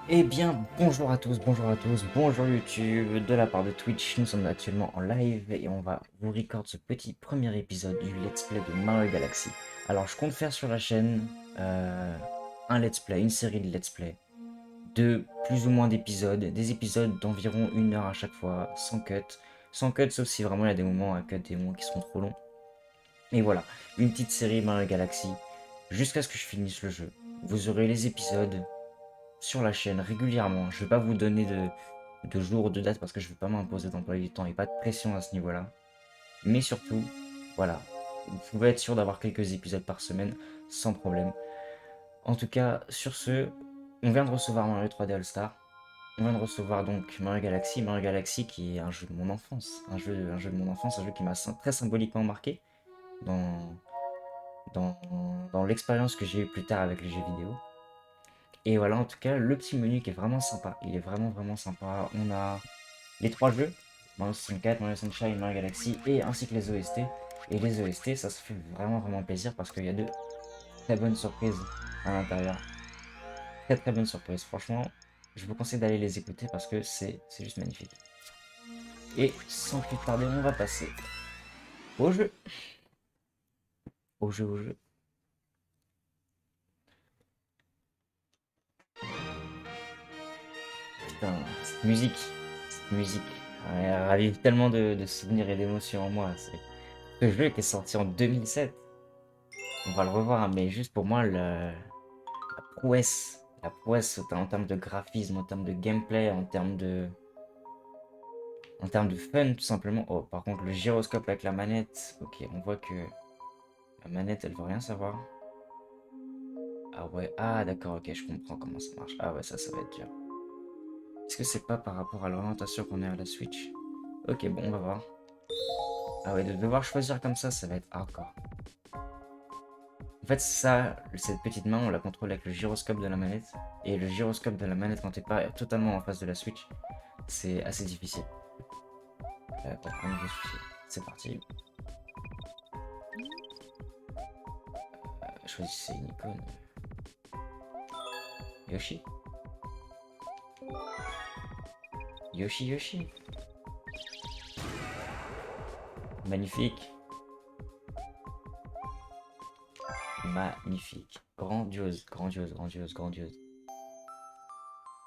Eh bien, bonjour à tous, bonjour YouTube, de la part de Twitch, nous sommes actuellement en live et on va vous record ce petit premier épisode du Let's Play de Mario Galaxy. Alors, je compte faire sur la chaîne un Let's Play, une série de Let's Play, de plus ou moins d'épisodes, des épisodes d'environ 1 heure à chaque fois, sans cut, sauf si vraiment il y a des moments à cut, des moments qui seront trop longs. Et voilà, une petite série Mario Galaxy, jusqu'à ce que je finisse le jeu. Vous aurez les épisodes sur la chaîne régulièrement. Je vais pas vous donner de jours ou de dates parce que je veux pas m'imposer d'emploi du temps et pas de pression à ce niveau-là. Mais surtout, voilà, vous pouvez être sûr d'avoir quelques épisodes par semaine sans problème. En tout cas, sur ce, on vient de recevoir Mario 3D All Star. On vient de recevoir donc Mario Galaxy qui est un jeu de mon enfance, un jeu de mon enfance, un jeu qui m'a très symboliquement marqué dans, dans l'expérience que j'ai eue plus tard avec les jeux vidéo. Et voilà, en tout cas, le petit menu qui est vraiment sympa. Il est vraiment sympa. On a les trois jeux, Mario 64, Mario Sunshine, Mario Galaxy, et ainsi que les OST. Et les OST, ça se fait vraiment plaisir parce qu'il y a de très bonnes surprises à l'intérieur. Très bonnes surprises. Franchement, je vous conseille d'aller les écouter parce que c'est juste magnifique. Et sans plus tarder, on va passer au jeu. Au jeu. Putain, cette musique, elle ravive tellement de souvenirs et d'émotions en moi. Ce jeu qui est sorti en 2007. On va le revoir, hein, mais juste pour moi, la prouesse en termes de graphisme, en termes de gameplay, en termes de fun, tout simplement. Oh, par contre, le gyroscope avec la manette, ok, on voit que la manette, elle veut rien savoir. Ah ouais, ah d'accord, ok, je comprends comment ça marche. Ah ouais, ça va être dur. Est-ce que c'est pas par rapport à l'orientation qu'on est à la Switch? Ok, bon, on va voir. Ah ouais, de devoir choisir comme ça va être hardcore. En fait, ça, cette petite main, on la contrôle avec le gyroscope de la manette. Et le gyroscope de la manette, quand t'es pas totalement en face de la Switch, c'est assez difficile. Pas de nouveau souci. C'est parti. Choisissez une icône. Yoshi. Yoshi. Magnifique. Magnifique. Grandiose.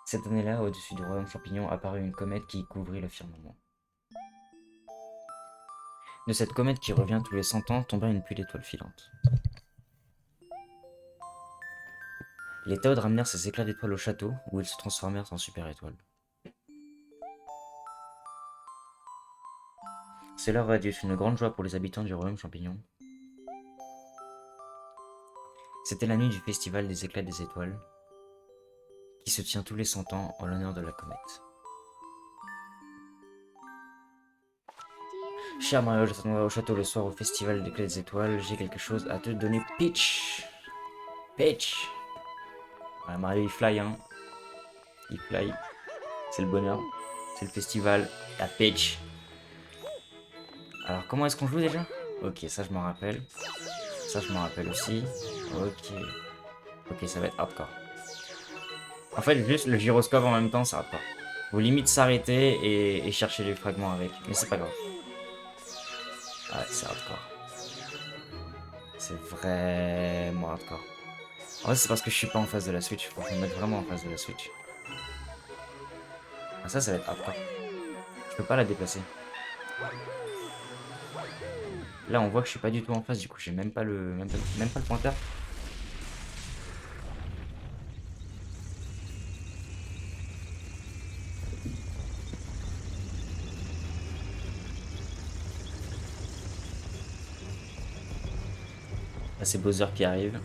Cette année-là, au-dessus du royaume champignon, apparut une comète qui couvrit le firmament. De cette comète qui revient tous les 100 ans tomba une pluie d'étoiles filantes. Les Toads ramenèrent ces éclats d'étoiles au château, où ils se transformèrent en super étoiles. Cela aurait dû être une grande joie pour les habitants du royaume champignon. C'était la nuit du festival des éclats des étoiles, qui se tient tous les 100 ans en l'honneur de la comète. Cher Mario, je t'attendrai au château le soir au festival des éclats des étoiles. J'ai quelque chose à te donner. Peach. Voilà, Mario il fly, hein. Il fly. C'est le bonheur. C'est le festival. La Peach. Alors, comment est-ce qu'on joue déjà? Ok, ça je m'en rappelle. Ça je m'en rappelle aussi. Ok. Ok, ça va être hardcore. En fait, juste le gyroscope en même temps, c'est hardcore. Faut limite s'arrêter et chercher les fragments avec. Mais c'est pas grave. Ouais, c'est hardcore. C'est vraiment hardcore. En vrai, c'est parce que je suis pas en face de la Switch. Faut me mettre vraiment en face de la Switch. Ah, ça va être hardcore. Je peux pas la déplacer. Là, on voit que je suis pas du tout en face. Du coup, j'ai même pas le pointeur. Là, c'est Bowser qui arrive.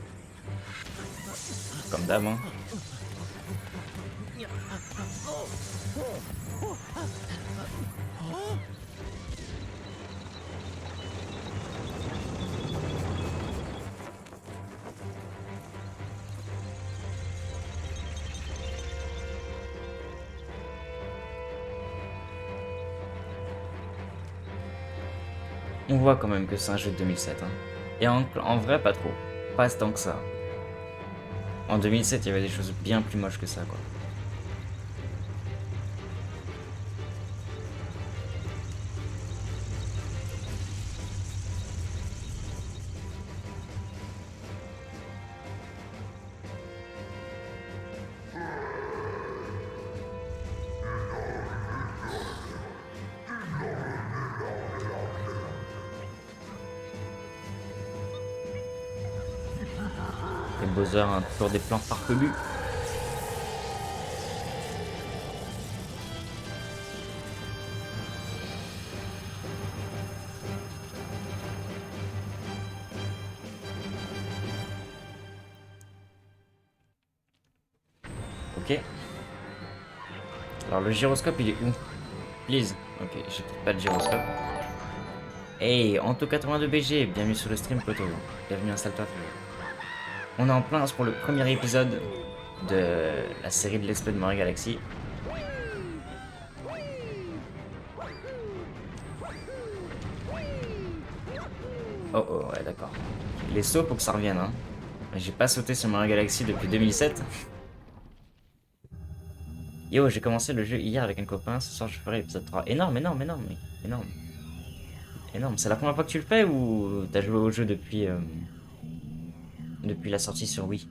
Comme d'hab, hein. On voit quand même que c'est un jeu de 2007, hein. Et en vrai, pas trop. Pas tant que ça. En 2007, il y avait des choses bien plus moches que ça, quoi. Bowser, hein, toujours des plans farfelus. Ok. Alors le gyroscope il est où? Please. Ok, j'ai peut-être pas le gyroscope. Hey, Anto 82 BG, bienvenue sur le stream Poto. Bienvenue, installe-toi. On est en plein pour le premier épisode de la série de Let's Play de Mario Galaxy. Oh oh, ouais, d'accord. Les sauts pour que ça revienne, hein. J'ai pas sauté sur Mario Galaxy depuis 2007. Yo, j'ai commencé le jeu hier avec un copain, ce soir je ferai l'épisode 3. Énorme, énorme, énorme, mec. Énorme. Énorme. C'est la première fois que tu le fais ou t'as joué au jeu depuis la sortie sur Wii?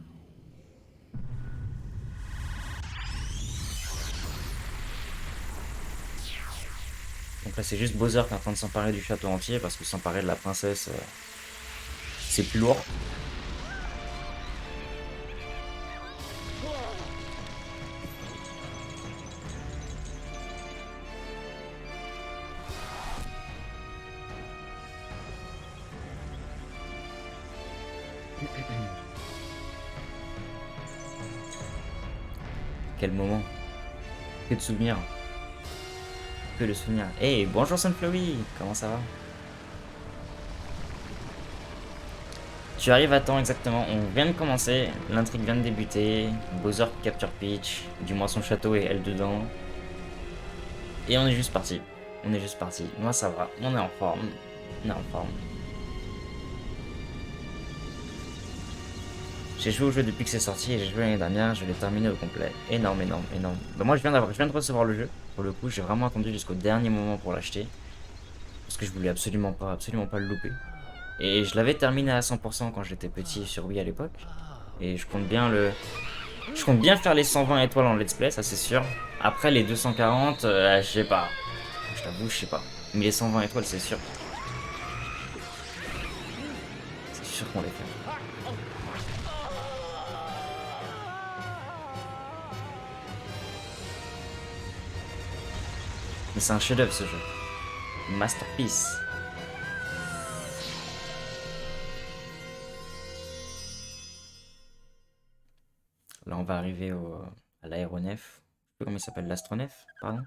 Donc là, c'est juste Bowser qui est en train de s'emparer du château entier parce que s'emparer de la princesse, c'est plus lourd. Quel moment. Que de souvenirs. Que de souvenirs. Hey, bonjour Sunflowy, comment ça va? Tu arrives à temps exactement, on vient de commencer, l'intrigue vient de débuter, Bowser qui capture Peach, du moins son château et elle dedans. Et on est juste parti. On est juste parti. Moi ça va, on est en forme. On est en forme. J'ai joué au jeu depuis que c'est sorti et j'ai joué l'année dernière, je l'ai terminé au complet. Énorme, énorme, énorme. Bah moi je viens de recevoir le jeu. Pour le coup, j'ai vraiment attendu jusqu'au dernier moment pour l'acheter. Parce que je voulais absolument pas le louper. Et je l'avais terminé à 100% quand j'étais petit sur Wii à l'époque. Et je compte bien faire les 120 étoiles en let's play, ça c'est sûr. Après les 240, je sais pas. Je t'avoue, je sais pas. Mais les 120 étoiles, c'est sûr. C'est sûr qu'on les fait. Mais c'est un chef-d'œuvre ce jeu. Masterpiece. Là, on va arriver à l'aéronef. Je sais pas comment il s'appelle, l'astronef, pardon.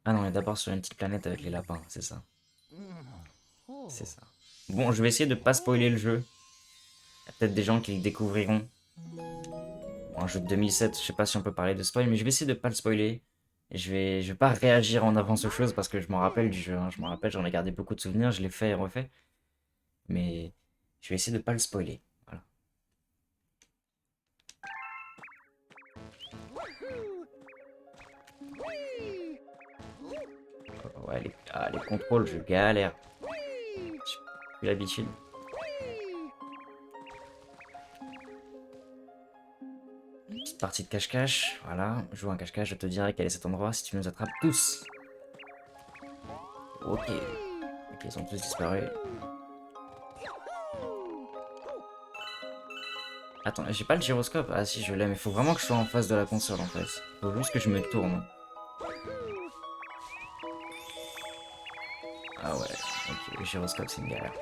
Ah non, on est d'abord sur une petite planète avec les lapins, c'est ça. C'est ça. Bon, je vais essayer de pas spoiler le jeu. Il y a peut-être des gens qui le découvriront. Un jeu de 2007, je sais pas si on peut parler de spoil, mais je vais essayer de pas le spoiler. Et je vais pas réagir en avance aux choses parce que je m'en rappelle du jeu, hein. Je m'en rappelle, j'en ai gardé beaucoup de souvenirs, je l'ai fait et refait. Mais je vais essayer de pas le spoiler. Voilà. Ouais, les contrôles, je galère. J'ai plus l'habitude. Petite partie de cache-cache, voilà. Joue un cache-cache, je te dirai quel est cet endroit si tu nous attrapes tous. Ok. Ok, ils sont tous disparus. Attends, j'ai pas le gyroscope. Ah si, je l'ai, mais faut vraiment que je sois en face de la console en fait. Faut juste que je me tourne. Ah ouais, ok, le gyroscope c'est une galère.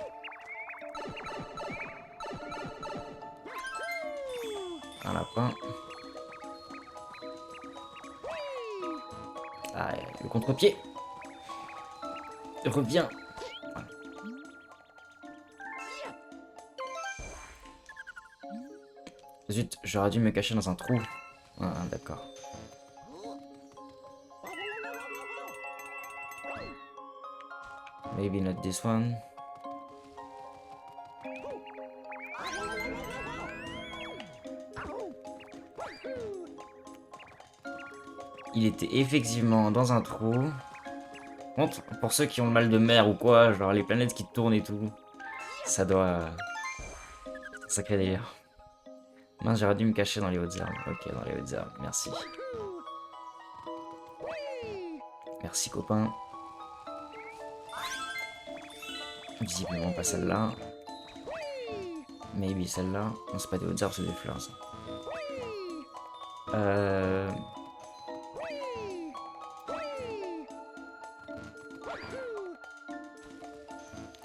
Un lapin. Ah, le contre-pied. Reviens. Voilà. Zut, j'aurais dû me cacher dans un trou. Ah, d'accord. Maybe not this one. Il était effectivement dans un trou. Contre, pour ceux qui ont le mal de mer ou quoi, genre les planètes qui tournent et tout, ça doit... Sacré délire. Mince, j'aurais dû me cacher dans les hautes herbes. Ok, dans les hautes herbes, merci. Merci copain. Visiblement pas celle-là. Maybe celle-là. Non, c'est pas des hautes herbes, c'est des fleurs, ça.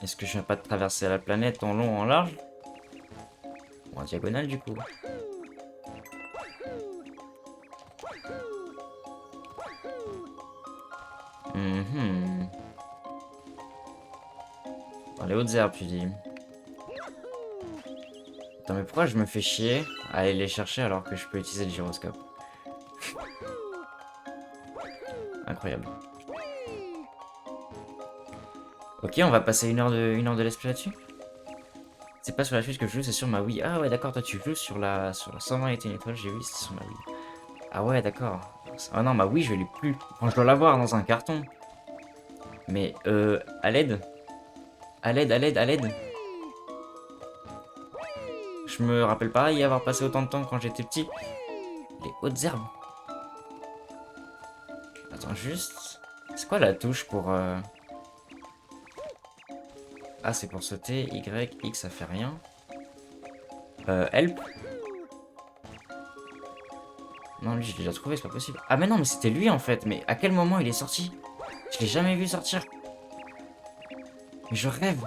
Est-ce que je viens pas de traverser la planète en long, en large? Ou en diagonale, du coup? Dans les hautes herbes, tu dis. Attends, mais pourquoi je me fais chier à aller les chercher alors que je peux utiliser le gyroscope? Incroyable. Ok, on va passer une heure de let's play là-dessus. C'est pas sur la Switch que je joue, c'est sur ma Wii. Ah ouais, d'accord, toi tu joues sur la 121 étoiles, j'ai vu, c'est sur ma Wii. Ah ouais, d'accord. Ah non, ma Wii, je l'ai plus. Enfin, je dois l'avoir dans un carton. Mais, à l'aide. À l'aide, à l'aide, à l'aide. Je me rappelle pas y avoir passé autant de temps quand j'étais petit. Les hautes herbes. Attends, juste... C'est quoi la touche pour... Ah, c'est pour sauter. Y, X, ça fait rien. Help. Non, lui, je l'ai déjà trouvé, c'est pas possible. Ah, mais non, mais c'était lui, en fait. Mais à quel moment il est sorti? Je l'ai jamais vu sortir. Mais je rêve.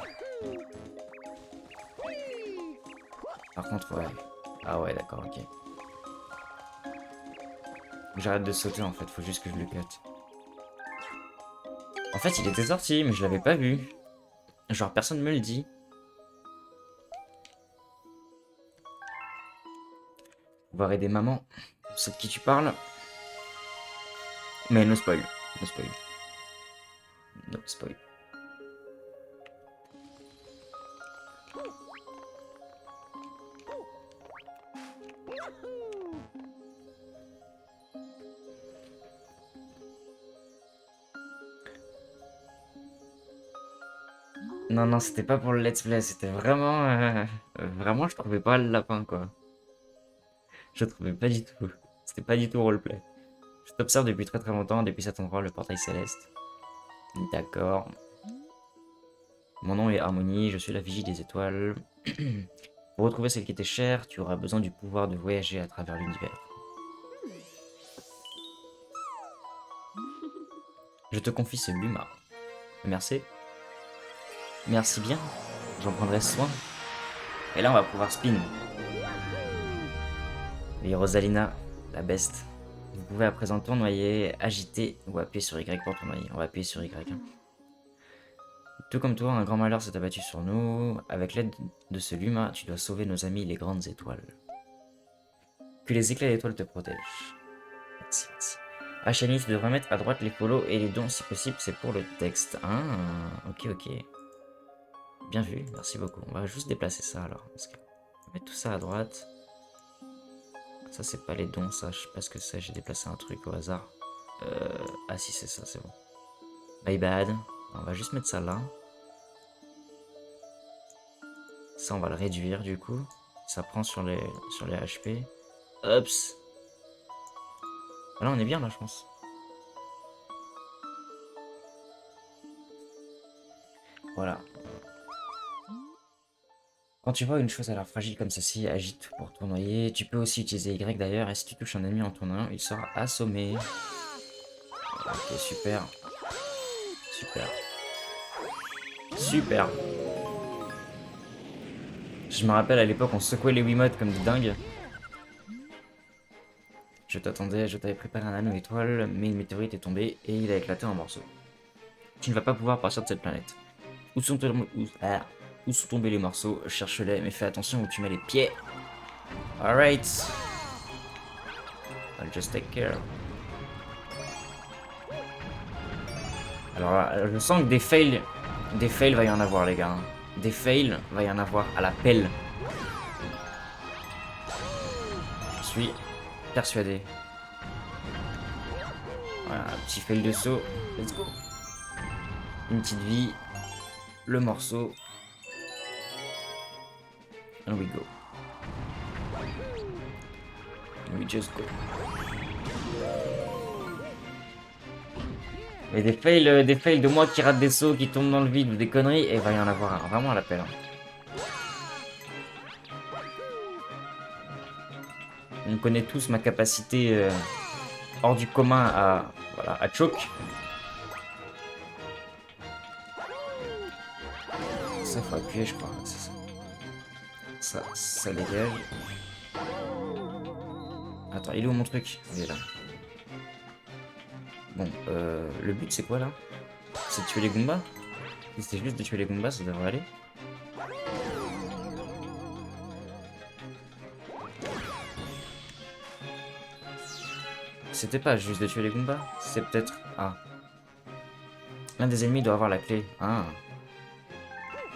Par contre, ouais. Ah ouais, d'accord, ok. J'arrête de sauter, en fait. Faut juste que je le cut. En fait, il était sorti, mais je l'avais pas vu. Genre, personne me le dit. On va aider maman. C'est de qui tu parles. Mais no spoil. No spoil. No spoil. Non, non, c'était pas pour le let's play. C'était vraiment... vraiment, je trouvais pas le lapin, quoi. Je trouvais pas du tout. C'était pas du tout roleplay. Je t'observe depuis très très longtemps, depuis cet endroit, le portail céleste. D'accord. Mon nom est Harmonie, je suis la vigie des étoiles. Pour retrouver celle qui était chère, tu auras besoin du pouvoir de voyager à travers l'univers. Je te confie ce Luma. Merci. Merci bien. J'en prendrai soin. Et là, on va pouvoir spin. Oui, Rosalina, la best. Vous pouvez à présent tournoyer, agiter ou appuyer sur Y pour tournoyer. On va appuyer sur Y. Hein. Tout comme toi, un grand malheur s'est abattu sur nous. Avec l'aide de ce Luma, tu dois sauver nos amis les grandes étoiles. Que les éclats d'étoiles te protègent. Merci, merci. Ah, Shani, tu devrais mettre à droite les follow et les dons si possible, c'est pour le texte. Ah, ok, ok. Bien vu, merci beaucoup. On va juste déplacer ça alors. Parce que... On va mettre tout ça à droite. Ça, c'est pas les dons, ça, je sais pas ce que c'est. J'ai déplacé un truc au hasard. Ah, si, c'est ça, c'est bon. My bad. On va juste mettre ça là. Ça, on va le réduire du coup. Ça prend sur les HP. Oups. Là, on est bien là, je pense. Voilà. Quand tu vois une chose à l'air fragile comme ceci, agite pour tournoyer. Tu peux aussi utiliser Y d'ailleurs. Et si tu touches un ennemi en tournant, il sera assommé. Ok, super. Super. Super. Je me rappelle à l'époque, on secouait les Wiimotes comme des dingues. Je t'attendais, je t'avais préparé un anneau étoile, mais une météorite est tombée et il a éclaté en morceaux. Tu ne vas pas pouvoir partir de cette planète. Où sont tombés les morceaux? Cherche-les, mais fais attention où tu mets les pieds. Alright. I'll just take care. Alors là, je sens que des fails va y en avoir les gars. Des fails va y en avoir à la pelle. Je suis persuadé. Voilà, un petit fail de saut. Let's go. Une petite vie. Le morceau. And we go. And we just go. Et des fails de moi qui rate des sauts, qui tombent dans le vide ou des conneries, et il va y en avoir vraiment à l'appel. Hein. On connaît tous ma capacité hors du commun à, voilà, à choke. Ça, faut appuyer, je crois. C'est ça. Ça dégage. Attends, il est où mon truc? Il est là. Bon, le but, c'est quoi, là? C'est de tuer les Goombas? Si c'était juste de tuer les Goombas, ça devrait aller. C'était pas juste de tuer les Goombas, c'est peut-être... Ah. L'un des ennemis doit avoir la clé. Ah.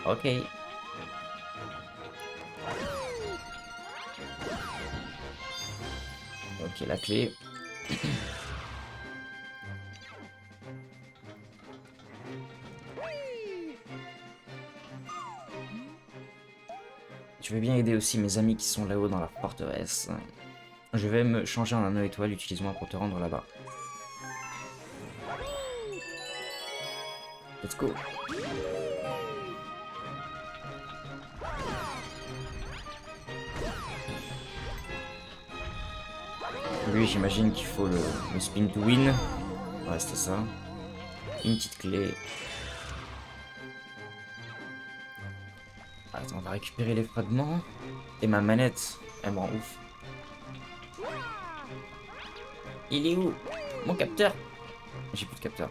Ok. Ok, la clé. Je veux bien aider aussi mes amis qui sont là-haut dans la forteresse. Je vais me changer en anneau étoile, utilise-moi pour te rendre là-bas. Let's go. Lui, j'imagine qu'il faut le spin to win. Ouais, c'était ça. Une petite clé. Attends, on va récupérer les fragments. Et ma manette, elle me rend ouf. Il est où? Mon capteur? J'ai plus de capteur.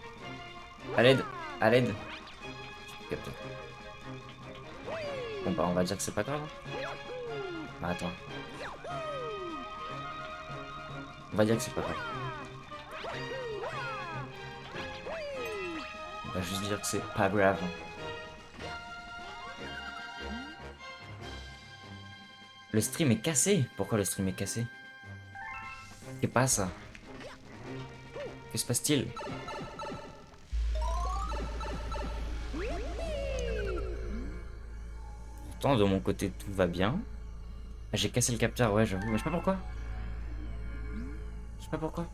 À l'aide, à l'aide. J'ai plus de capteur. Bon bah on va dire que c'est pas grave. Bah attends. On va dire que c'est pas grave. On va juste dire que c'est pas grave. Le stream est cassé. Pourquoi le stream est cassé? Qu'est-ce pas ça? Que se passe-t-il? Pourtant de mon côté tout va bien. Ah, j'ai cassé le capteur, ouais j'avoue, mais je sais pas pourquoi. Je sais pas pourquoi.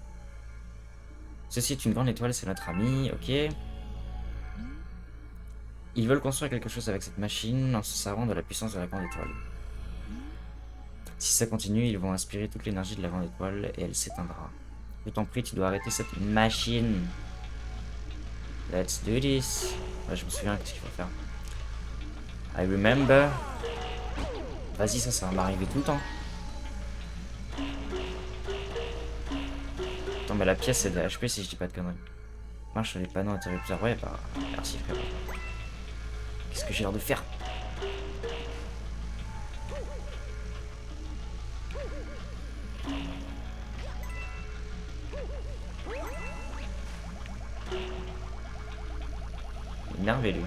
Ceci est une grande étoile, c'est notre ami, ok. Ils veulent construire quelque chose avec cette machine en se servant de la puissance de la grande étoile. Si ça continue, ils vont inspirer toute l'énergie de la grande étoile et elle s'éteindra. Je t'en prie, tu dois arrêter cette machine. Let's do this. Ouais, je me souviens ce qu'il faut faire. I remember. Vas-y, ça va m'arriver tout le temps. Attends, mais la pièce c'est des HP si je dis pas de conneries. Marche sur les panneaux interrupteurs. Ouais, bah, merci frère. Qu'est-ce que j'ai l'air de faire? Énervé lui.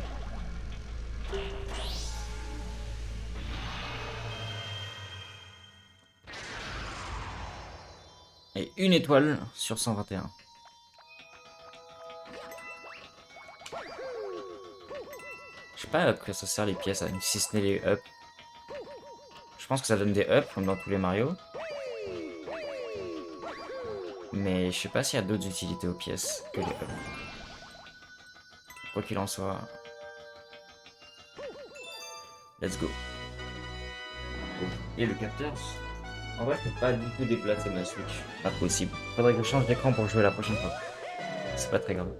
Et une étoile sur 121. Je sais pas à quoi ça sert les pièces, si ce n'est les up. Je pense que ça donne des up comme dans tous les Mario. Mais je sais pas s'il y a d'autres utilités aux pièces que les up. Quoi qu'il en soit. Let's go. Et le capteur. En vrai, je peux pas du tout déplacer ma Switch. Pas possible. Faudrait que je change d'écran pour jouer la prochaine fois. C'est pas très grave.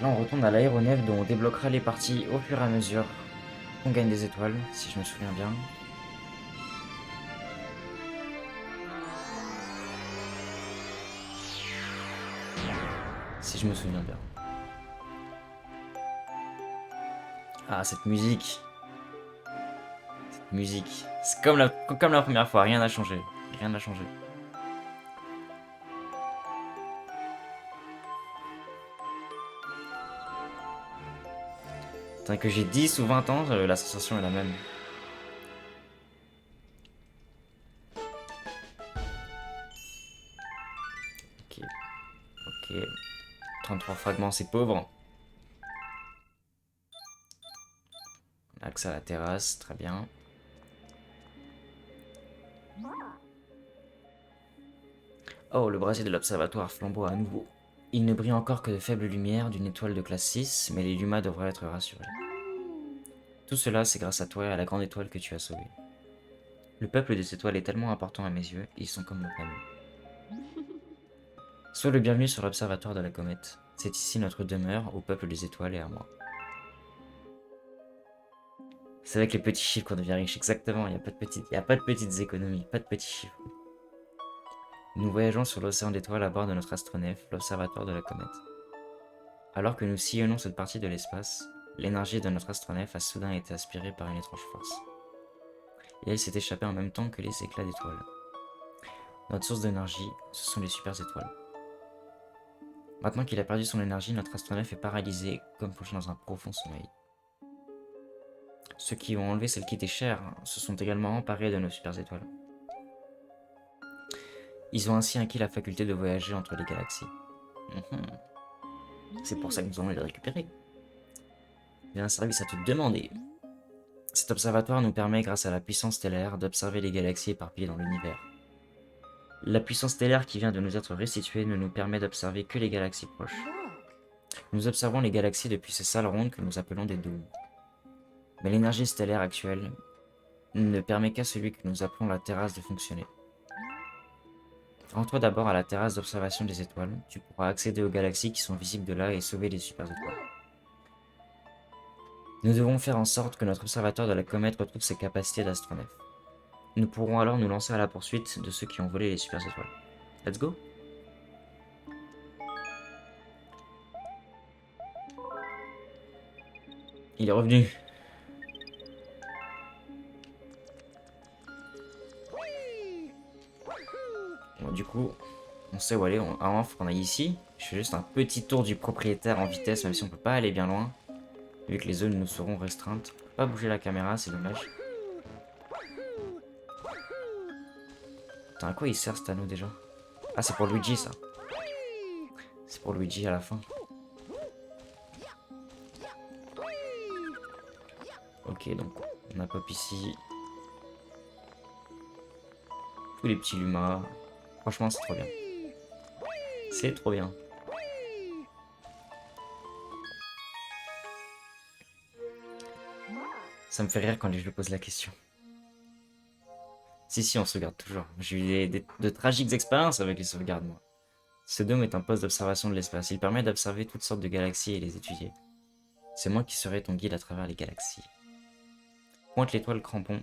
Là, on retourne à l'aéronef dont on débloquera les parties au fur et à mesure. On gagne des étoiles, si je me souviens bien. Si je me souviens bien. Ah, cette musique. Cette musique. C'est comme la première fois, rien n'a changé. Rien n'a changé. Tant que j'ai 10 ou 20 ans, la sensation est la même. Ok. Ok. 33 fragments, c'est pauvre. On a accès à la terrasse, très bien. Oh, le brasier de l'observatoire flambeau à nouveau. Il ne brille encore que de faibles lumières d'une étoile de classe 6, mais les Lumas devraient être rassurés. Tout cela, c'est grâce à toi et à la grande étoile que tu as sauvée. Le peuple des étoiles est tellement important à mes yeux, ils sont comme mon famille. Sois le bienvenu sur l'observatoire de la comète. C'est ici notre demeure, au peuple des étoiles et à moi. C'est avec les petits chiffres qu'on devient riche, exactement, il n'y a pas de petites économies, pas de petits chiffres. Nous voyageons sur l'océan d'étoiles à bord de notre astronef, l'observatoire de la comète. Alors que nous sillonnons cette partie de l'espace, l'énergie de notre astronef a soudain été aspirée par une étrange force. Et elle s'est échappée en même temps que les éclats d'étoiles. Notre source d'énergie, ce sont les super étoiles. Maintenant qu'il a perdu son énergie, notre astronef est paralysé, comme plongé dans un profond sommeil. Ceux qui ont enlevé celle qui était chère se sont également emparés de nos super étoiles. Ils ont ainsi acquis la faculté de voyager entre les galaxies. C'est pour ça que nous allons les récupérer. Il y a un service à te demander. Cet observatoire nous permet, grâce à la puissance stellaire, d'observer les galaxies éparpillées dans l'univers. La puissance stellaire qui vient de nous être restituée ne nous permet d'observer que les galaxies proches. Nous observons les galaxies depuis ces salles rondes que nous appelons des dômes. Mais l'énergie stellaire actuelle ne permet qu'à celui que nous appelons la terrasse de fonctionner. Rends-toi d'abord à la terrasse d'observation des étoiles, tu pourras accéder aux galaxies qui sont visibles de là et sauver les super étoiles. Nous devons faire en sorte que notre observatoire de la comète retrouve ses capacités d'astronef. Nous pourrons alors nous lancer à la poursuite de ceux qui ont volé les super étoiles. Let's go! Il est revenu. Bon, du coup, on sait où aller. Avant, il faut qu'on aille ici. Je fais juste un petit tour du propriétaire en vitesse, même si on peut pas aller bien loin. Vu que les zones nous seront restreintes. On peut pas bouger la caméra, c'est dommage. Putain, à quoi il sert cet anneau déjà? Ah, c'est pour Luigi ça. C'est pour Luigi à la fin. Ok, donc on a pop ici. Tous les petits lumas. Franchement, c'est trop bien. C'est trop bien. Ça me fait rire quand je lui pose la question. Si, on se regarde toujours. J'ai eu de tragiques expériences avec les sauvegardes, moi. Ce dôme est un poste d'observation de l'espace. Il permet d'observer toutes sortes de galaxies et les étudier. C'est moi qui serai ton guide à travers les galaxies. Pointe l'étoile crampon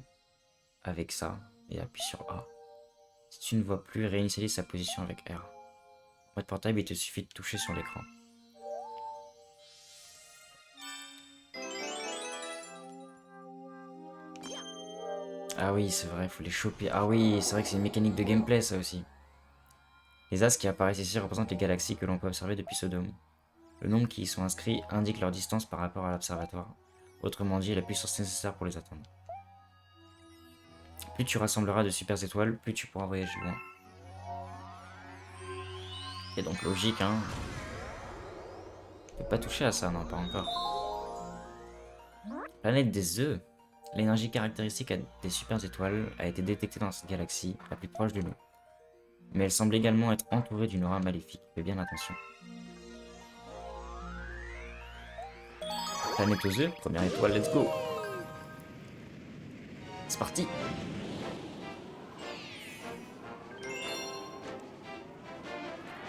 avec ça et appuie sur A. Si tu ne vois plus, réinitialise sa position avec R. En mode portable, il te suffit de toucher sur l'écran. Ah oui, c'est vrai, il faut les choper. Ah oui, c'est vrai que c'est une mécanique de gameplay, ça aussi. Les astres qui apparaissent ici représentent les galaxies que l'on peut observer depuis ce dôme. Le nombre qui y sont inscrits indique leur distance par rapport à l'observatoire. Autrement dit, la puissance nécessaire pour les atteindre. Plus tu rassembleras de super étoiles, plus tu pourras voyager loin. Et donc logique, hein. On peut pas toucher à ça, non, pas encore. Planète des œufs. L'énergie caractéristique des super étoiles a été détectée dans cette galaxie, la plus proche de nous. Mais elle semble également être entourée d'une aura maléfique. Fais bien attention. Planète aux œufs, première étoile, let's go. C'est parti.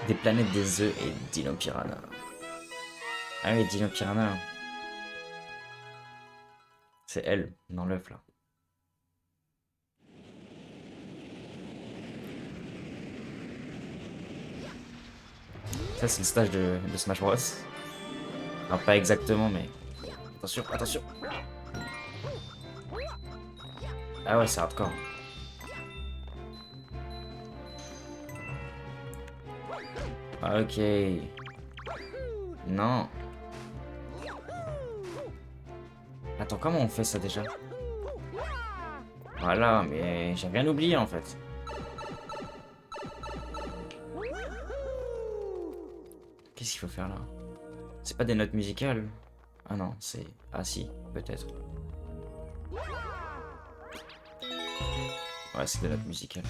Des planètes des œufs et Dino Piranha. Ah oui, Dino Piranha. C'est elle, dans l'œuf là. Ça, c'est le stage de Smash Bros. Alors, pas exactement, mais. Attention, attention. Ah ouais, c'est hardcore. Ok. Non. Attends, comment on fait ça déjà? Voilà, mais j'ai rien oublié en fait. Qu'est-ce qu'il faut faire là? C'est pas des notes musicales? Ah non, c'est... Ah si, peut-être. Ouais, c'est des notes musicales.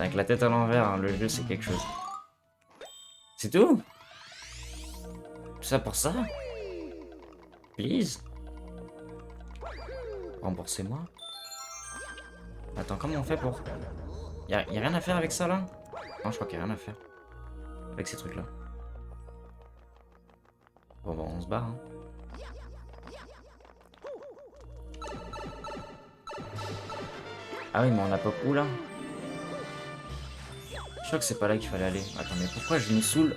Avec la tête à l'envers, hein, le jeu c'est quelque chose. C'est tout? Tout ça pour ça? Please? Remboursez-moi. Attends, comment on fait pour... Y'a rien à faire avec ça là? Non, je crois qu'il y a rien à faire. Avec ces trucs là. Bon bah on se barre hein. Ah oui mais on a pas où là? Je crois que c'est pas là qu'il fallait aller. Attends mais pourquoi je me saoule?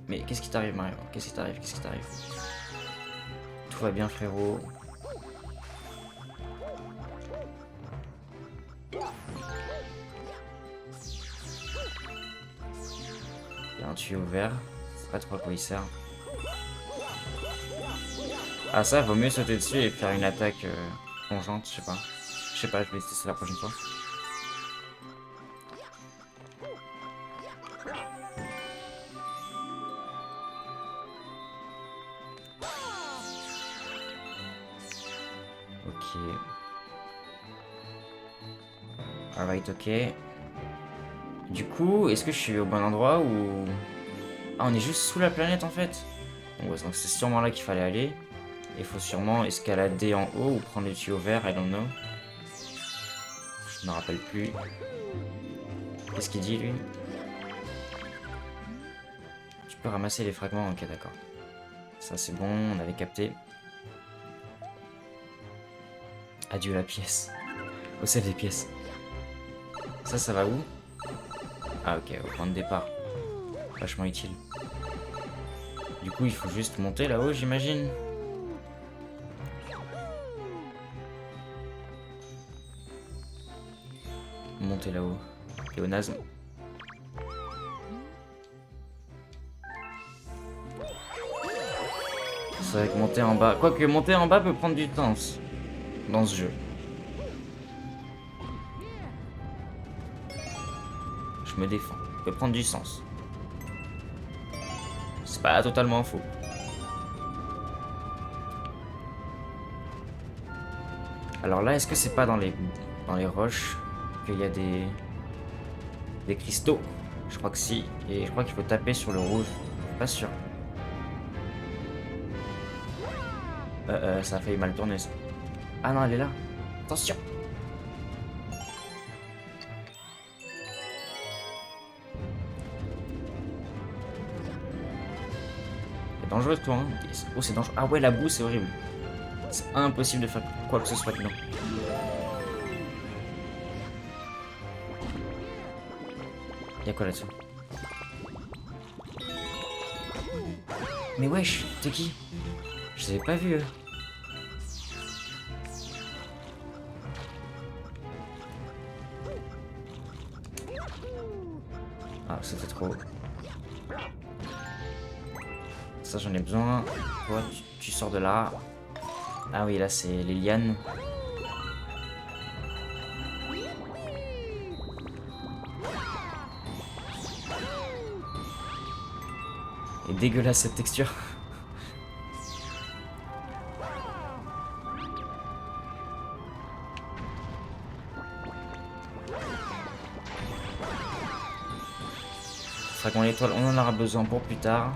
Mais qu'est-ce qui t'arrive Mario? Qu'est-ce qui t'arrive? Qu'est-ce qui t'arrive? Tout va bien frérot. Il y a un tuyau vert. Je sais pas trop à quoi il sert. Ah ça, vaut mieux sauter dessus et faire une attaque plongeante, je sais pas. Je sais pas, je vais tester ça la prochaine fois. Ok. Alright, ok. Du coup, est-ce que je suis au bon endroit ou... Ah, on est juste sous la planète en fait. Bon, donc c'est sûrement là qu'il fallait aller. Il faut sûrement escalader en haut ou prendre le tuyau vert, I don't know. Je me rappelle plus. Qu'est-ce qu'il dit lui? Tu peux ramasser les fragments, ok d'accord. Ça c'est bon, on avait capté. Adieu la pièce. Au save des pièces. Ça va où? Ah ok, au point de départ. Vachement utile. Du coup il faut juste monter là-haut j'imagine. Monter là-haut. Pléonasme. C'est vrai que monter en bas... Quoique monter en bas peut prendre du temps dans ce jeu. Je me défends. Ça peut prendre du sens. C'est pas totalement faux. Alors là, est-ce que c'est pas dans les roches qu'il y a des cristaux? Je crois que si. Et je crois qu'il faut taper sur le rouge. Pas sûr. Ça a failli mal tourner ça. Ah non, elle est là. Attention. C'est dangereux toi, hein. Oh, c'est dangereux. Ah ouais, la boue, c'est horrible. C'est impossible de faire quoi que ce soit dedans. Y'a quoi là-dessous? Mais wesh, t'es qui? Je les avais pas vus eux. Ah, c'était trop. Ça, j'en ai besoin. Toi, tu sors de là. Ah oui, là, c'est les lianes. Et dégueulasse cette texture. Fragment étoile, on en aura besoin pour plus tard.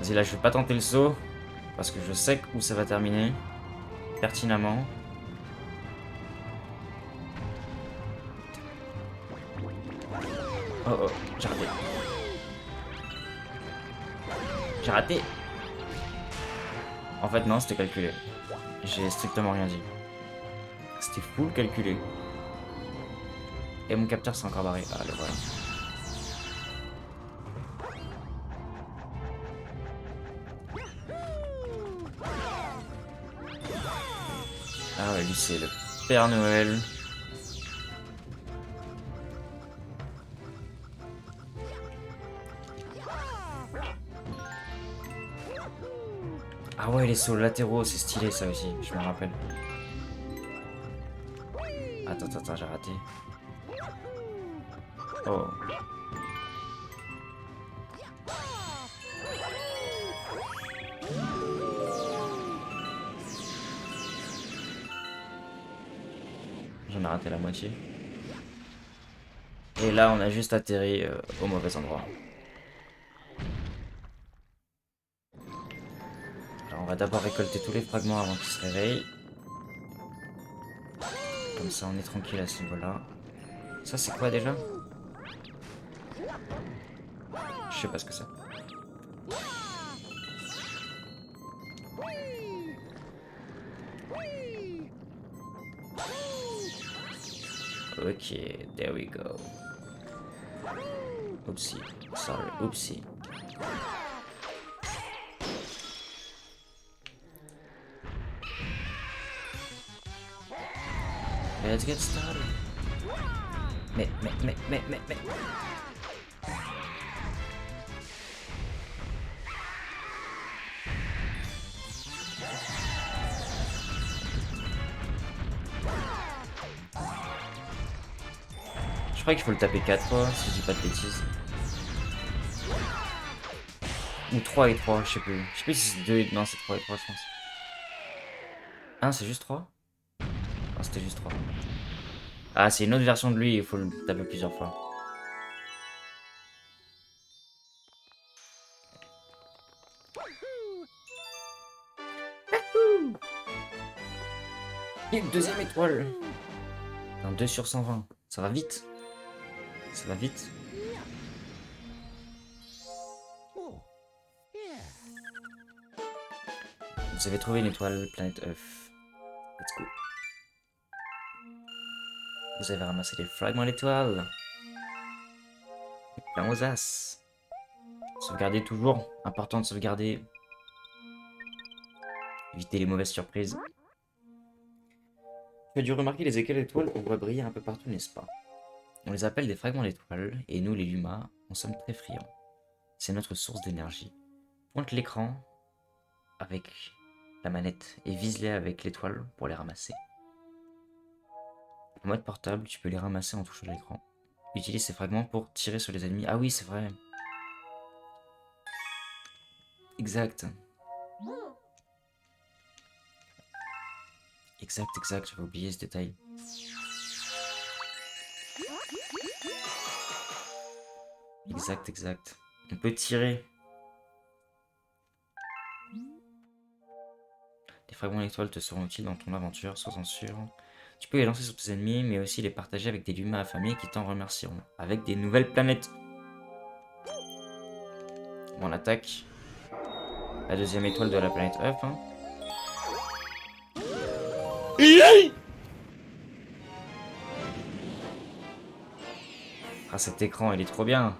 Vas-y, là, je vais pas tenter le saut. Parce que je sais où ça va terminer. Pertinemment. Oh oh, j'ai raté. J'ai raté. En fait, non, c'était calculé. J'ai strictement rien dit. C'était full calculé. Et mon capteur s'est encore barré. Ah, le voilà. Ah ouais, lui c'est le Père Noël. Ah ouais, les sauts latéraux, c'est stylé ça aussi, je me rappelle. Attends, j'ai raté. Oh. J'en ai raté la moitié. Et là, on a juste atterri au mauvais endroit. Alors, on va d'abord récolter tous les fragments avant qu'ils se réveillent. Comme ça, on est tranquille à ce niveau-là. Ça, c'est quoi déjà? Je sais pas ce que c'est. Ok, there we go. Oopsie, sorry, oopsie. Let's get started. Mais. Je crois qu'il faut le taper 4 fois, si je dis pas de bêtises. Ou 3 et 3, je sais plus. Je sais plus si c'est 2 et... Non, c'est 3 et 3, je pense. Ah, c'est juste 3? Ah, c'était juste 3. Ah, c'est une autre version de lui, il faut le taper plusieurs fois. Et une deuxième étoile. Un 2 sur 120. Ça va vite. Ça va vite. Vous avez trouvé une étoile, planète œuf. Let's go. Vous avez ramassé les fragments d'étoiles. Plein aux as. Sauvegardez toujours. Important de sauvegarder. Éviter les mauvaises surprises. Tu as dû remarquer les écailles d'étoiles qu'on voit briller un peu partout, n'est-ce pas? On les appelle des fragments d'étoiles, et nous, les Lumas, en sommes très friands. C'est notre source d'énergie. Pointe l'écran avec la manette et vise-les avec l'étoile pour les ramasser. En mode portable, tu peux les ramasser en touchant l'écran. Utilise ces fragments pour tirer sur les ennemis. Ah oui, c'est vrai. Exact. Exact, j'avais oublié ce détail. Exact. On peut tirer. Les fragments d'étoiles te seront utiles dans ton aventure, sois-en sûr. Tu peux les lancer sur tes ennemis, mais aussi les partager avec des humains affamés qui t'en remercieront. Avec des nouvelles planètes. On attaque. La deuxième étoile de la planète Up. Hein. Ah, cet écran, il est trop bien.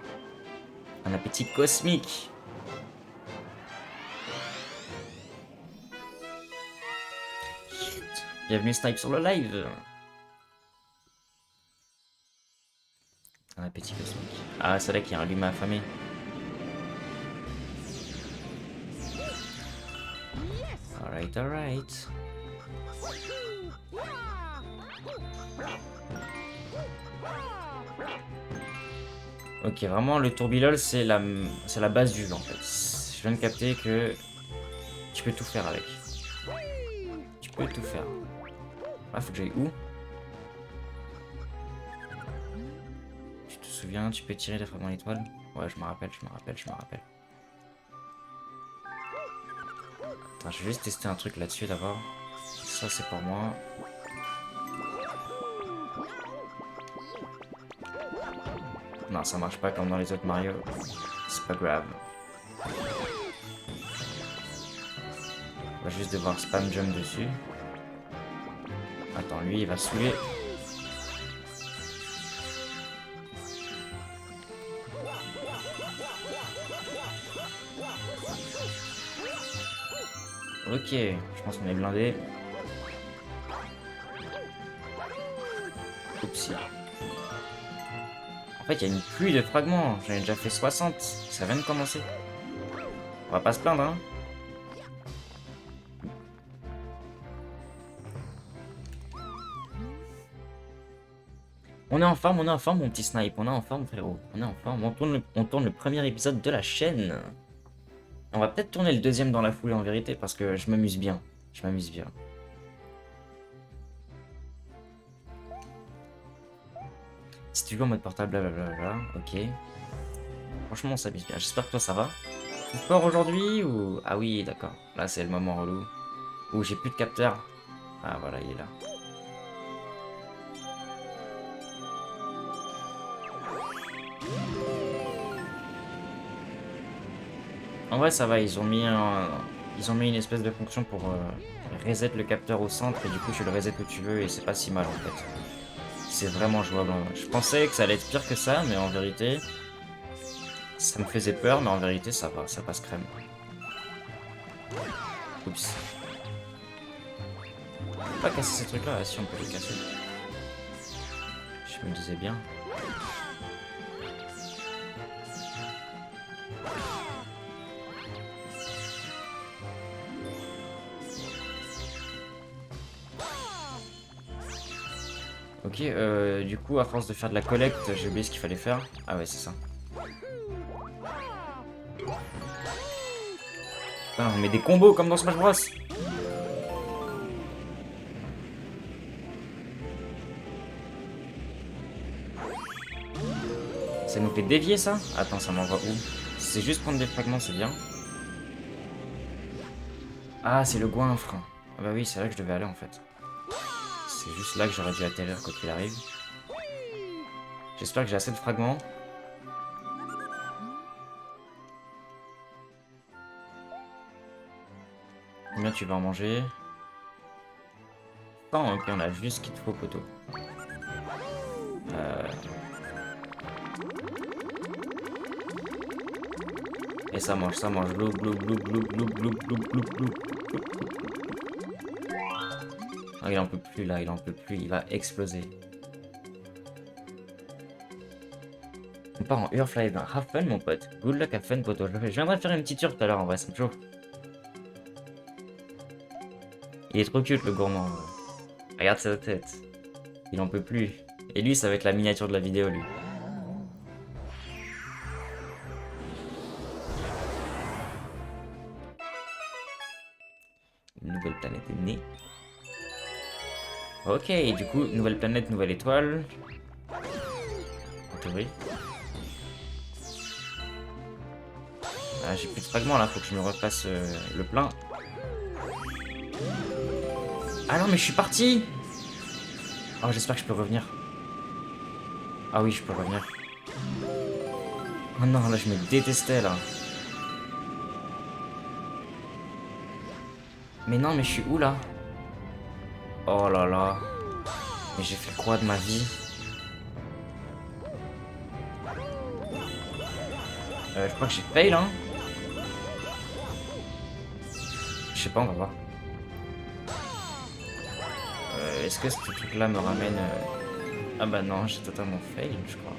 Un appétit cosmique. Bienvenue Snipe sur le live. Un appétit cosmique. Ah, c'est là qu'il y a un humain affamé. Alright. Ok, vraiment, le tourbilol, c'est la base du jeu, en fait. Je viens de capter que tu peux tout faire avec. Tu peux tout faire. Ah, faut que j'aille où? Tu te souviens, tu peux tirer les fragments d'étoiles? Ouais, je me rappelle. Attends, je vais juste tester un truc là-dessus d'abord. Ça, c'est pour moi. Non, ça marche pas comme dans les autres Mario. C'est pas grave. On va juste devoir spam jump dessus. Attends, lui, il va saouler. Ok, je pense qu'on est blindé. Oupsie. En fait, il y a une pluie de fragments. J'en ai déjà fait 60. Ça vient de commencer. On va pas se plaindre, hein. On est en forme, mon petit snipe. On est en forme, frérot. On est en forme. On tourne le premier épisode de la chaîne. On va peut-être tourner le deuxième dans la foulée, en vérité, parce que je m'amuse bien. tu joues en mode portable, blablabla, ok. Franchement, on s'amuse bien. J'espère que toi, ça va. Tu sport aujourd'hui ou... Ah oui, d'accord. Là, c'est le moment relou. Ouh, j'ai plus de capteur. Ah, voilà, il est là. En vrai, ça va, ils ont mis une espèce de fonction pour reset le capteur au centre et du coup, tu le reset où tu veux et c'est pas si mal en fait. C'est vraiment jouable. Je pensais que ça allait être pire que ça, mais en vérité, ça me faisait peur, mais en vérité, ça va, ça passe crème. Oups. On peut pas casser ces trucs-là, ah, si on peut les casser. Je me disais bien. Ok, du coup, à force de faire de la collecte, j'ai oublié ce qu'il fallait faire. Ah ouais, c'est ça. Putain, on met des combos comme dans Smash Bros. Ça nous fait dévier ça? Attends, ça m'envoie où? C'est juste prendre des fragments, c'est bien. Ah, c'est le goinfre. Ah bah oui, c'est là que je devais aller en fait. C'est juste là que j'aurais dû atterrir quand il arrive. J'espère que j'ai assez de fragments. Combien tu vas en manger? Non, ok, on a juste ce qu'il te faut, poteau. Et ça mange, ça mange. Glou, glou, glou, glou, glou, glou, glou, glou, glou. Ah, il en peut plus là, il en peut plus, il va exploser. On part en Hurfly, ben, have fun mon pote. Good luck, have fun poteau. Je viendrai faire une petite tour tout à l'heure en vrai, ça me chauffe. Il est trop cute le gourmand. Regarde sa tête. Il en peut plus. Et lui, ça va être la miniature de la vidéo lui. Une nouvelle planète est née. Ok, du coup, nouvelle planète, nouvelle étoile. En théorie. Ah, j'ai plus de fragments là, faut que je me refasse le plein. Ah non, mais je suis parti! Oh, j'espère que je peux revenir. Ah oui, je peux revenir. Oh non, là, je me détestais là. Mais non, mais je suis où là? Oh là là. Mais j'ai fait quoi de ma vie? Je crois que j'ai fail, hein? Je sais pas, on va voir. Est-ce que ce truc-là me ramène... Ah bah non, j'ai totalement fail, je crois.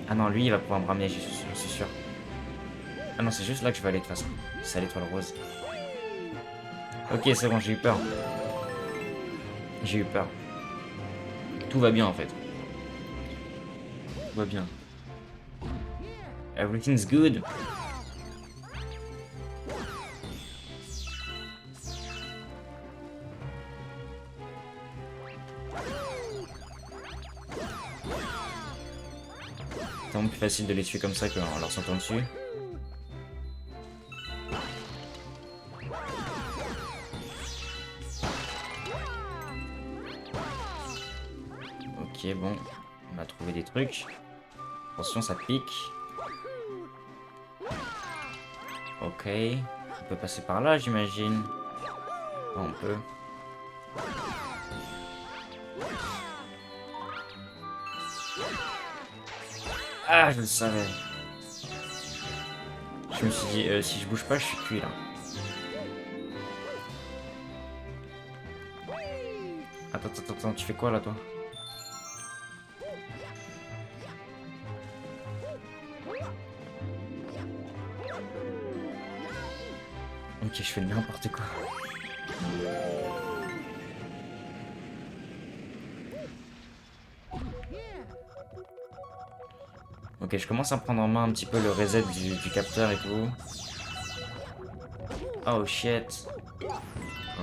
Ah non, lui, il va pouvoir me ramener, je suis sûr. Ah non, c'est juste là que je vais aller de toute façon. C'est à l'étoile rose. Ok, c'est bon, j'ai eu peur. J'ai eu peur. Tout va bien en fait. Tout va bien. Everything's good. C'est tellement plus facile de les tuer comme ça qu'en leur sautant dessus. Ok, bon. On a trouvé des trucs. Attention, ça pique. Ok. On peut passer par là, j'imagine. On peut. Ah, je le savais. Je me suis dit, si je bouge pas, je suis cuit là. Attends, tu fais quoi là, toi? Ok, je fais n'importe quoi. Ok, je commence à prendre en main un petit peu le reset du capteur et tout. Oh shit.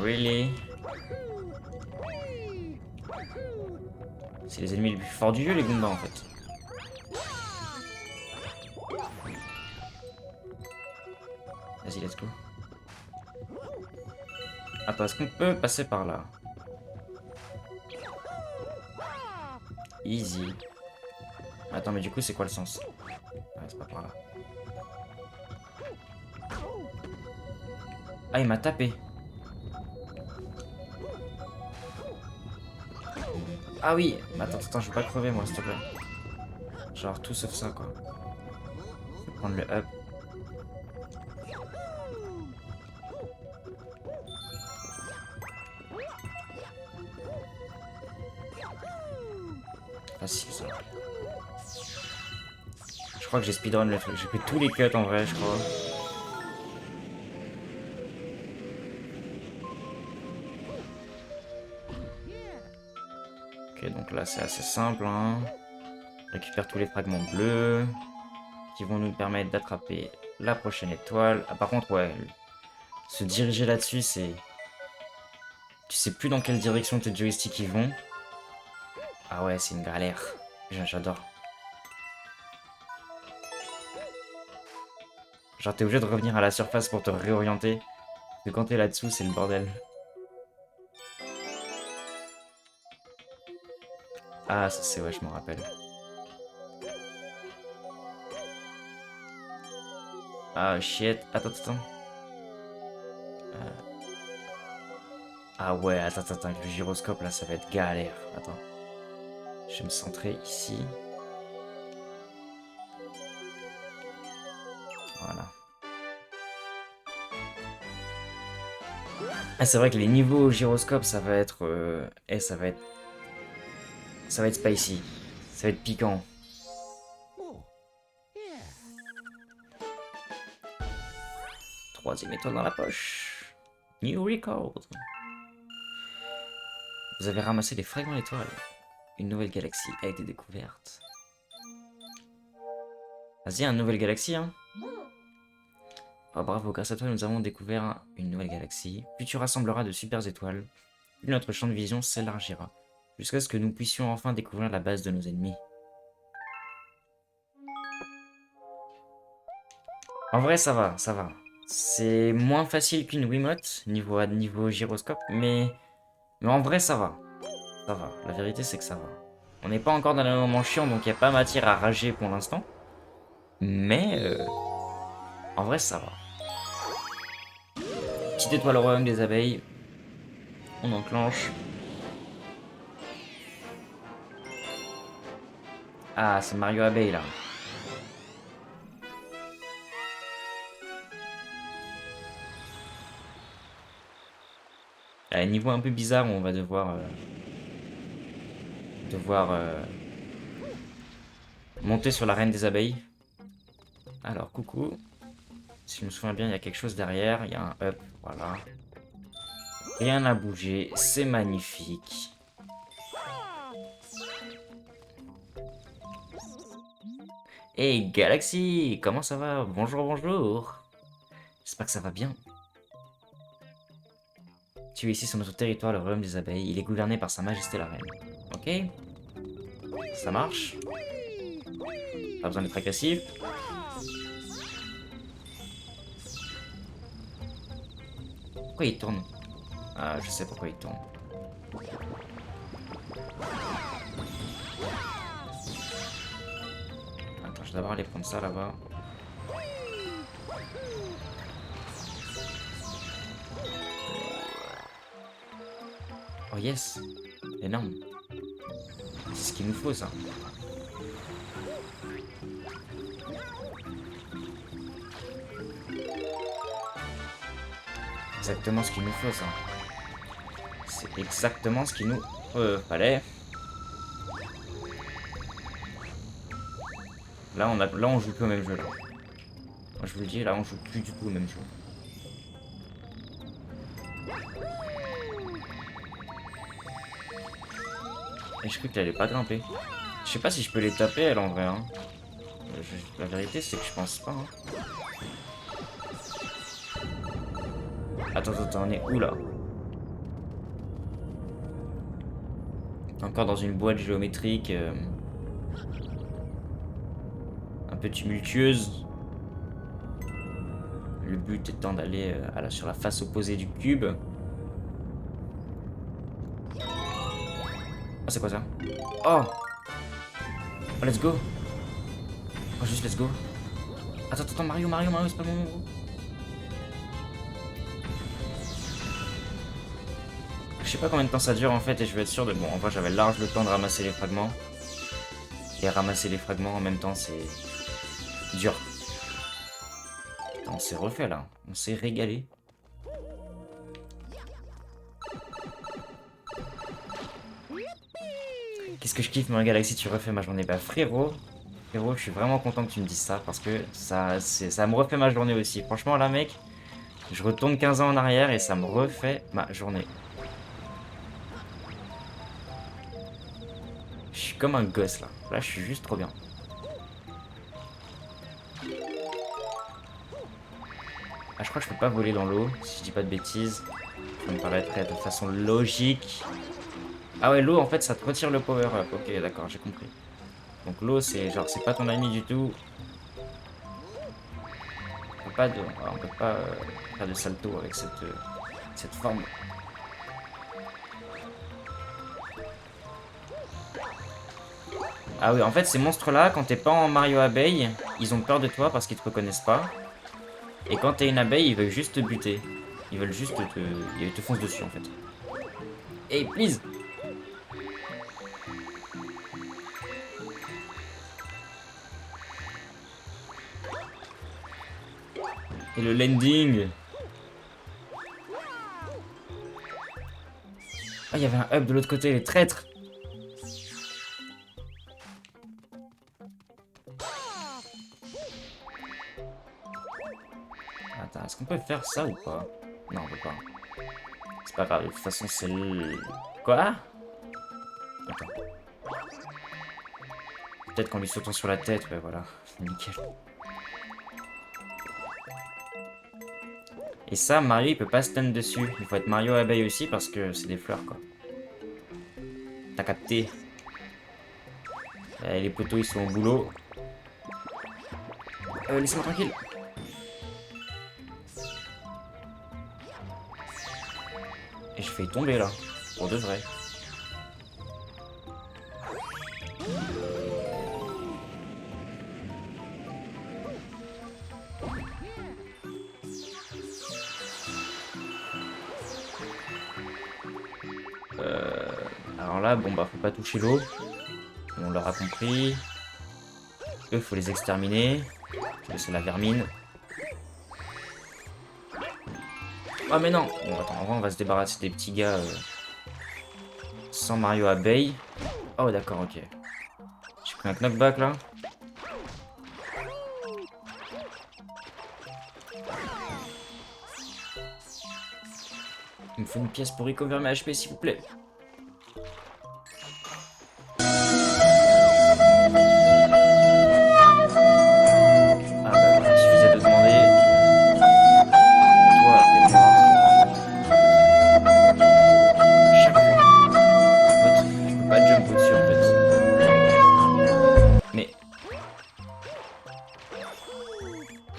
Really? C'est les ennemis les plus forts du jeu, les Goombas, en fait. Vas-y, let's go. Attends, est-ce qu'on peut passer par là? Easy. Attends, mais du coup, c'est quoi le sens? Ouais, c'est pas par là. Ah, il m'a tapé. Ah oui. Mais attends, je veux pas crever, moi, s'il te plaît. Genre, tout sauf ça, quoi. Je vais prendre le up. Facile, ça. Je crois que j'ai speedrun le truc. J'ai fait tous les cuts, en vrai, je crois. Ok, donc là, c'est assez simple, hein. On récupère tous les fragments bleus qui vont nous permettre d'attraper la prochaine étoile. Ah, par contre, ouais, se diriger là-dessus, c'est... Tu sais plus dans quelle direction tes joysticks ils vont. Ah ouais, c'est une galère. J'adore. Genre, t'es obligé de revenir à la surface pour te réorienter. Parce que quand t'es là-dessous, c'est le bordel. Ah, ça c'est... Ouais, je m'en rappelle. Ah, shit. Attends. Ah ouais, attends. Le gyroscope, là, ça va être galère. Attends. Je vais me centrer ici. Voilà. Ah, c'est vrai que les niveaux au gyroscope, ça va être... ça va être... Ça va être spicy. Ça va être piquant. Troisième étoile dans la poche. New record. Vous avez ramassé des fragments d'étoiles. Une nouvelle galaxie a été découverte. Vas-y, une nouvelle galaxie, hein. Oh, bravo, grâce à toi, nous avons découvert une nouvelle galaxie. Plus tu rassembleras de super étoiles, plus notre champ de vision s'élargira, jusqu'à ce que nous puissions enfin découvrir la base de nos ennemis. En vrai, ça va. C'est moins facile qu'une Wiimote, niveau gyroscope, mais en vrai, ça va. Ça va, la vérité, c'est que ça va. On n'est pas encore dans le moment chiant, donc il n'y a pas matière à rager pour l'instant. Mais, en vrai, ça va. Petite étoile au royaume des abeilles. On enclenche. Ah, c'est Mario Abeille, là. Un niveau un peu bizarre où on va devoir monter sur la reine des abeilles. Alors, coucou. Si je me souviens bien, il y a quelque chose derrière. Il y a un up, voilà. Rien n'a bougé, c'est magnifique. Hey Galaxy, comment ça va? Bonjour. J'espère que ça va bien. Tu es ici sur notre territoire, le royaume des abeilles. Il est gouverné par sa majesté la reine. Ok? Ça marche. Pas besoin d'être agressif. Pourquoi il tourne? Ah, je sais pourquoi il tourne. Attends, je vais d'abord aller prendre ça là-bas. Oh yes! Énorme. C'est ce qu'il nous faut, ça. Exactement ce qu'il nous faut, ça. C'est exactement ce qu'il nous fallait. Là, on joue plus au même jeu, là. Moi, je vous le dis, là, on joue plus du tout au même jeu. Et je crois qu'elle allait pas grimper. Je sais pas si je peux les taper, elle, en vrai, hein. La vérité, c'est que je pense pas, hein. Attends, on est où, là? Encore dans une boîte géométrique un peu tumultueuse. Le but étant d'aller sur la face opposée du cube. Oh, c'est quoi ça? Oh! Oh, let's go! Oh, juste let's go! Attends, Mario, c'est pas le moment, gros. Je sais pas combien de temps ça dure en fait, et je vais être sûr de... Bon, en vrai, j'avais large le temps de ramasser les fragments. Et ramasser les fragments en même temps, c'est dur. Putain, on s'est refait là, on s'est régalé. Qu'est-ce que je kiffe, Mario Galaxy, tu refais ma journée. Bah frérot, je suis vraiment content que tu me dises ça, parce que ça me refait ma journée aussi. Franchement là mec, je retourne 15 ans en arrière et ça me refait ma journée. Je suis comme un gosse là, là je suis juste trop bien. Ah, je crois que je peux pas voler dans l'eau, si je dis pas de bêtises. Ça me paraîtrait de façon logique. Ah ouais, l'eau en fait ça te retire le power up. Ok, d'accord, j'ai compris. Donc l'eau c'est genre c'est pas ton ami du tout. On peut pas faire de salto avec cette forme. Ah oui, en fait ces monstres là, quand t'es pas en Mario abeille, ils ont peur de toi parce qu'ils te reconnaissent pas. Et quand t'es une abeille, ils veulent juste te buter. Ils veulent juste te... Ils te foncent dessus en fait. Hey, please! Et le landing! Ah, il y avait un hub de l'autre côté, les traîtres! Attends, est-ce qu'on peut faire ça ou pas? Non, on peut pas. C'est pas grave, de toute façon c'est le... Quoi? Attends. Peut-être qu'en lui sautant sur la tête, ouais voilà. Nickel. Et ça, Mario il peut pas stun dessus. Il faut être Mario abeille aussi parce que c'est des fleurs quoi. T'as capté. Les poteaux ils sont au boulot. Laissez-moi tranquille. Et je fais tomber là. Pour de vrai. Alors là, bon bah faut pas toucher l'eau. On l'aura compris. Eux, faut les exterminer. Parce que c'est la vermine. Oh mais non! Bon attends, en vrai on va se débarrasser des petits gars sans Mario abeille. Oh d'accord, ok. J'ai pris un knockback là. Il me faut une pièce pour recover mes HP s'il vous plaît.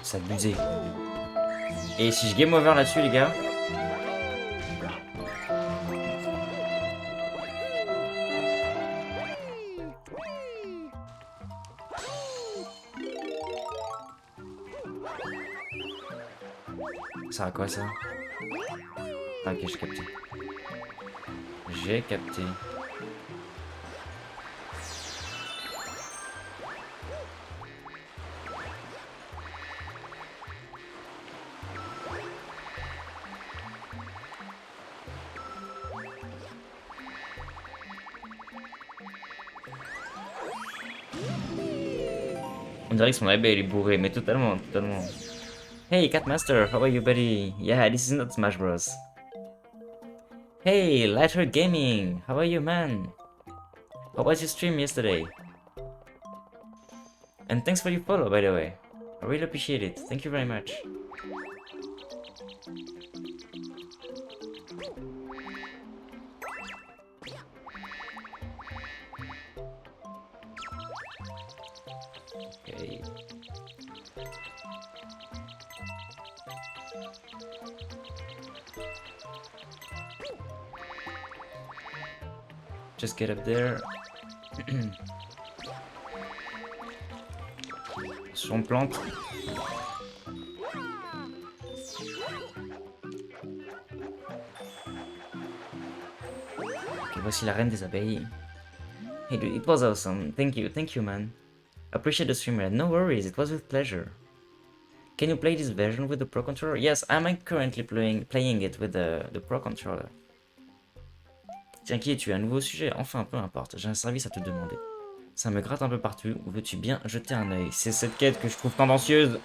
Ça abusé. Et si je game over là-dessus, les gars. Ça sert à quoi ça? Ah, ok, j'ai capté. J'ai capté. On dirait que son abeille est bourrée, mais totalement. Hey, Catmaster, how are you, buddy? Yeah, this is not Smash Bros. Hey, Lightheart Gaming, how are you, man? How was your stream yesterday? And thanks for your follow, by the way. I really appreciate it. Thank you very much. Just get up there. Sur une plante. Ok, voici la reine des abeilles. Hey dude, it was awesome. Thank you man. Appreciate the stream, man. No worries, it was with pleasure. Can you play this version with the Pro Controller? Yes, I'm currently playing it with the Pro Controller. Tiens, qui es-tu? Un nouveau sujet? Enfin, peu importe, j'ai un service à te demander. Ça me gratte un peu partout, où veux-tu bien jeter un œil? C'est cette quête que je trouve tendancieuse.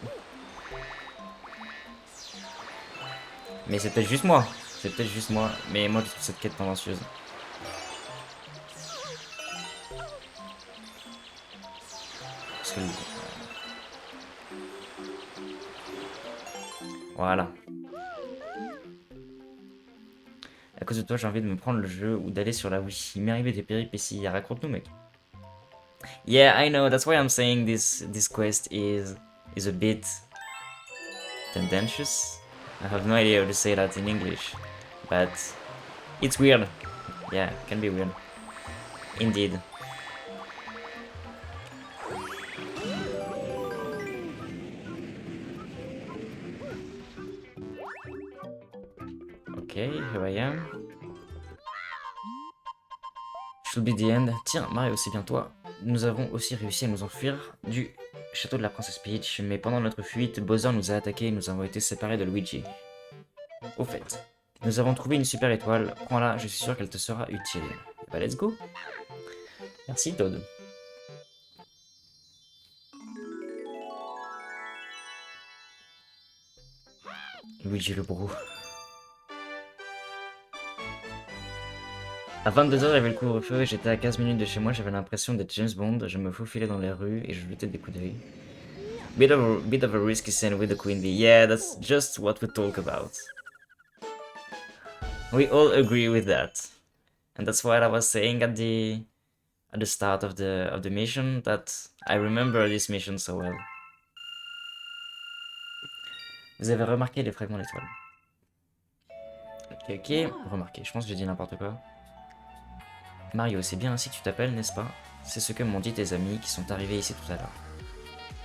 Mais c'est peut-être juste moi. C'est peut-être juste moi, mais moi je trouve cette quête tendancieuse. Parce que... Voilà. À cause de toi, j'ai envie de me prendre le jeu ou d'aller sur la Wii. Il m'est arrivé des péripéties. Raconte-nous, mec. Yeah, I know. That's why I'm saying this quest is a bit tendentious. I have no idea how to say that in English, but it's weird. Yeah, it can be weird. Indeed. Okay, here I am. Should be the end. Tiens, Mario, c'est bien toi. Nous avons aussi réussi à nous enfuir du château de la princesse Peach, mais pendant notre fuite, Bowser nous a attaqués et nous avons été séparés de Luigi. Au fait, nous avons trouvé une super étoile. Prends-la, je suis sûr qu'elle te sera utile. Bah, let's go. Merci, Toad. Luigi le brou. À 22h, il y avait le couvre-feu et j'étais à 15 minutes de chez moi, j'avais l'impression d'être James Bond, je me faufilais dans les rues et je jetais des coups d'œil. Bit of a risky scene with the Queen Bee. Yeah, that's just what we talk about. We all agree with that. And that's what I was saying at the start of the mission, that I remember this mission so well. Vous avez remarqué les fragments d'étoiles. Ok, remarqué, je pense que j'ai dit n'importe quoi. Mario, c'est bien ainsi que tu t'appelles, n'est-ce pas? C'est ce que m'ont dit tes amis qui sont arrivés ici tout à l'heure.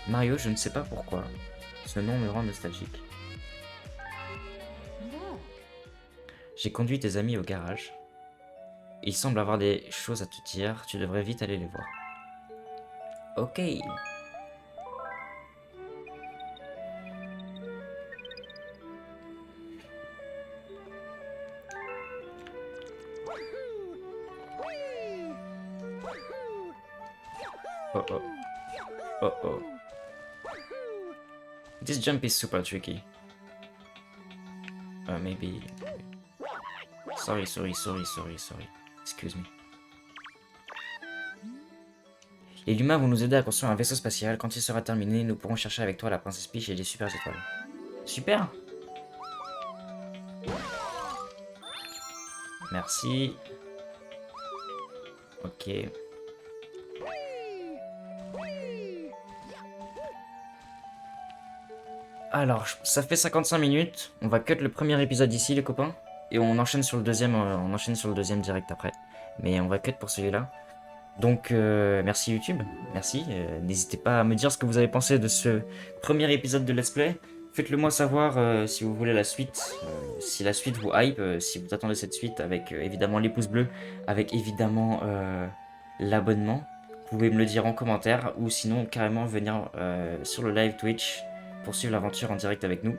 Mario, je ne sais pas pourquoi. Ce nom me rend nostalgique. J'ai conduit tes amis au garage. Ils semblent avoir des choses à te dire, tu devrais vite aller les voir. Ok. Oh oh. Oh oh. This jump is super tricky. Maybe... Sorry. Excuse me. Les humains vont nous aider à construire un vaisseau spatial. Quand il sera terminé, nous pourrons chercher avec toi la princesse Peach et les super étoiles. Super! Merci. Ok. Alors, ça fait 55 minutes. On va cut le premier épisode ici, les copains. Et on enchaîne sur le deuxième, direct après. Mais on va cut pour celui-là. Donc, merci YouTube. Merci. N'hésitez pas à me dire ce que vous avez pensé de ce premier épisode de Let's Play. Faites-le moi savoir si vous voulez la suite. Si la suite vous hype. Si vous attendez cette suite avec évidemment les pouces bleus. Avec évidemment l'abonnement. Vous pouvez me le dire en commentaire. Ou sinon, carrément venir sur le live Twitch. Pour suivre l'aventure en direct avec nous.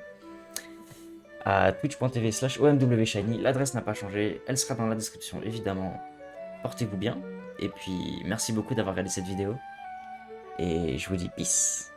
À twitch.tv/omwshiny. L'adresse n'a pas changé. Elle sera dans la description évidemment. Portez-vous bien. Et puis merci beaucoup d'avoir regardé cette vidéo. Et je vous dis peace.